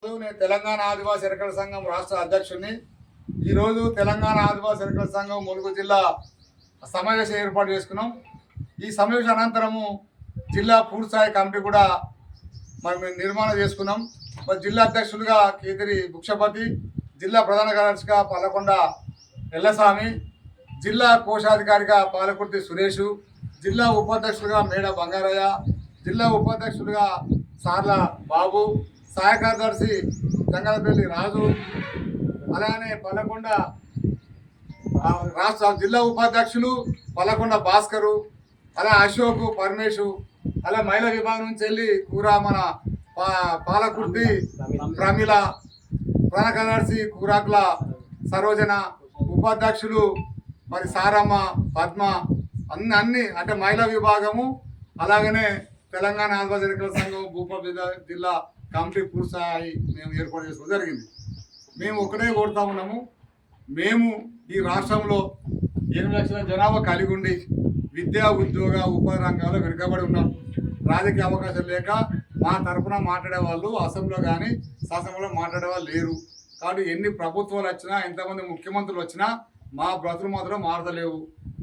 నేను తెలంగాణ ఆదివాసీ ఎరకల సంఘం రాష్ట్ర అధ్యక్షుడిని. ఈరోజు తెలంగాణ ఆదివాసీ ఎరకల సంఘం ములుగు జిల్లా సమావేశం ఏర్పాటు చేసుకున్నాం. ఈ సమావేశం అనంతరము జిల్లా పూర్తిస్థాయి కమిటీ కూడా మేము నిర్మాణం చేసుకున్నాం. మరి జిల్లా అధ్యక్షులుగా కేతిరి భుక్షపతి, జిల్లా ప్రధాన కార్యదర్శిగా పాలకొండ ఎల్లస్వామి, జిల్లా కోశాధికారిగా పాలకుర్తి సురేషు, జిల్లా ఉపాధ్యక్షులుగా మేడ బంగారయ్య, జిల్లా ఉపాధ్యక్షులుగా సార్ల బాబు, సహాయ కార్యదర్శి జంగలపల్లి రాజు, అలానే పల్లకొండ రాష్ట్ర జిల్లా ఉపాధ్యక్షులు పల్లకొండ భాస్కరు, అలా అశోక్ పరమేశు, అలా మహిళా విభాగం నుంచి వెళ్ళి కూరా మన పాలకుర్తి ప్రమిళ, ప్రధాన కార్యదర్శి కూరాకుల సరోజన, ఉపాధ్యక్షులు మరి సారమ్మ పద్మ, అన్ని అంటే మహిళా విభాగము, అలాగనే తెలంగాణ ఆదివాసీ ఎరకల సంఘం భూపాల్ జిల్లా కమిటీ పూర్తిస్థాయి మేము ఏర్పాటు చేసుకోవడం జరిగింది. మేము ఒకటే కోరుతా ఉన్నాము, మేము ఈ రాష్ట్రంలో 8 లక్షల జనాభా కలిగి ఉండి విద్యా ఉద్యోగ ఉపాధి రంగాల్లో వెనుకబడి ఉన్నాం. రాజకీయ అవకాశం లేక మా తరఫున మాట్లాడే వాళ్ళు అసెంబ్లీలో కానీ శాసనంలో మాట్లాడే వాళ్ళు లేరు. కాబట్టి ఎన్ని ప్రభుత్వాలు వచ్చినా, ఎంతమంది ముఖ్యమంత్రులు వచ్చినా మా బ్రతులు మాత్రం మారదలేవు.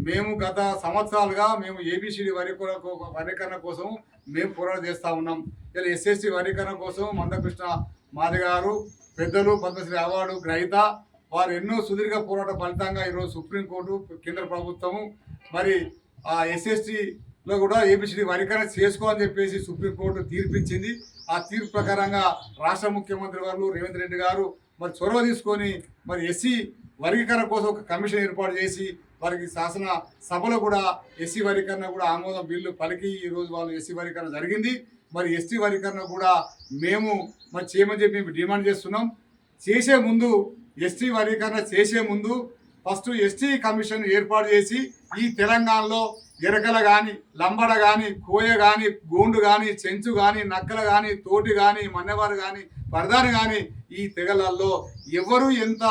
మేము గత సంవత్సరాలుగా మేము ఏబిసిడి వర్గీకరణ కోసం మేము పోరాటం చేస్తూ ఉన్నాం. ఇలా ఎస్ఎస్టీ వర్గీకరణ కోసం మందకృష్ణ మాది గారు పెద్దలు పద్మశ్రీ అవార్డు గ్రహీత, వారు ఎన్నో సుదీర్ఘ పోరాట ఫలితంగా ఈరోజు సుప్రీంకోర్టు కేంద్ర ప్రభుత్వము మరి ఆ ఎస్ఎస్టీలో కూడా ఏబిసిడి వర్గీకరణ చేసుకోవాలని చెప్పేసి సుప్రీంకోర్టు తీర్పిచ్చింది. ఆ తీర్పు ప్రకారంగా రాష్ట్ర ముఖ్యమంత్రి వారు రేవంత్ రెడ్డి గారు మరి చొరవ తీసుకొని మరి ఎస్సీ వర్గీకరణ కోసం ఒక కమిషన్ ఏర్పాటు చేసి వారికి శాసన సభలో కూడా ఎస్సీ వర్గీకరణ కూడా ఆమోదం బిల్లు పలికి ఈరోజు వాళ్ళు ఎస్సీ వర్గీకరణ జరిగింది. మరి ఎస్టీ వర్గీకరణ కూడా మేము మరి చేయమని చెప్పి మేము డిమాండ్ చేస్తున్నాం. చేసే ముందు ఎస్టీ వర్గీకరణ చేసే ముందు ఫస్ట్ ఎస్టీ కమిషన్ ఏర్పాటు చేసి ఈ తెలంగాణలో ఎరకల కానీ, లంబడ కానీ, కోయ కానీ, గోండు కానీ, చెంచు కానీ, నక్కల కానీ, తోటి కానీ, మన్నెవారు కానీ, పరదాని కానీ ఈ తెగలల్లో ఎవరు ఎంత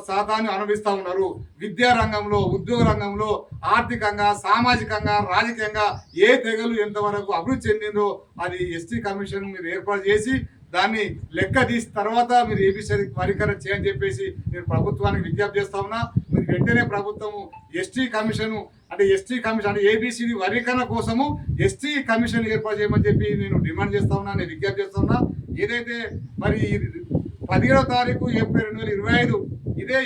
శాతాన్ని అనుభవిస్తూ ఉన్నారు. విద్యా రంగంలో, ఉద్యోగ రంగంలో, ఆర్థికంగా, సామాజికంగా, రాజకీయంగా ఏ తెగలు ఎంతవరకు అభివృద్ధి చెందిందో అది ఎస్టీ కమిషన్ మీరు ఏర్పాటు చేసి దాన్ని లెక్క తీసిన తర్వాత మీరు ఏబిసిడి వర్గీకరణ చేయని చెప్పేసి నేను ప్రభుత్వానికి విజ్ఞప్తి చేస్తా ఉన్నా. మీరు వెంటనే ప్రభుత్వము ఎస్టీ కమిషన్ అంటే ఏబిసిడి వర్గీకరణ కోసము ఎస్టీ కమిషన్ ఏర్పాటు చేయమని చెప్పి నేను డిమాండ్ చేస్తా ఉన్నా, నేను విజ్ఞప్తి చేస్తా ఉన్నా. ఏదైతే మరి 17వ తారీఖు ఏప్రిల్ 2025 ఇదే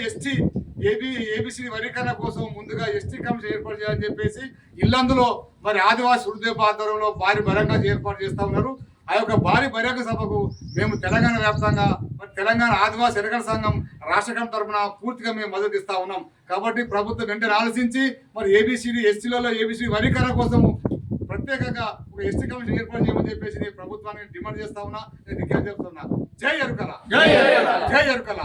ఏబిసిడి వర్గీకరణ కోసం ముందుగా ఎస్టీ కమిషన్ ఏర్పాటు చేయాలని చెప్పేసి ఇల్లందులో మరి ఆదివాసీ హృదయ ఆధ్వర్యంలో భారీ బహిరంగ ఏర్పాటు చేస్తూ ఉన్నారు. ఆ యొక్క భారీ బహిరంగ సభకు మేము తెలంగాణ వ్యాప్తంగా మరి తెలంగాణ ఆదివాసీ ఎరకల సంఘం రాష్ట్ర కమిటీ తరఫున పూర్తిగా మేము మద్దతు ఇస్తా ఉన్నాం. కాబట్టి ప్రభుత్వం వెంటనే ఆలోచించి మరి ఎస్టీలలో ఏబిసిడి వర్గీకరణ కోసము ప్రత్యేకంగా ఒక ఎస్టీ కమిషన్ ఏర్పాటు చేయమని చెప్పేసి నేను ప్రభుత్వాన్ని డిమాండ్ చేస్తా ఉన్నా, నేను విజ్ఞప్తి చేస్తున్నా. జై ఎరుకల, జై ఎరుకల.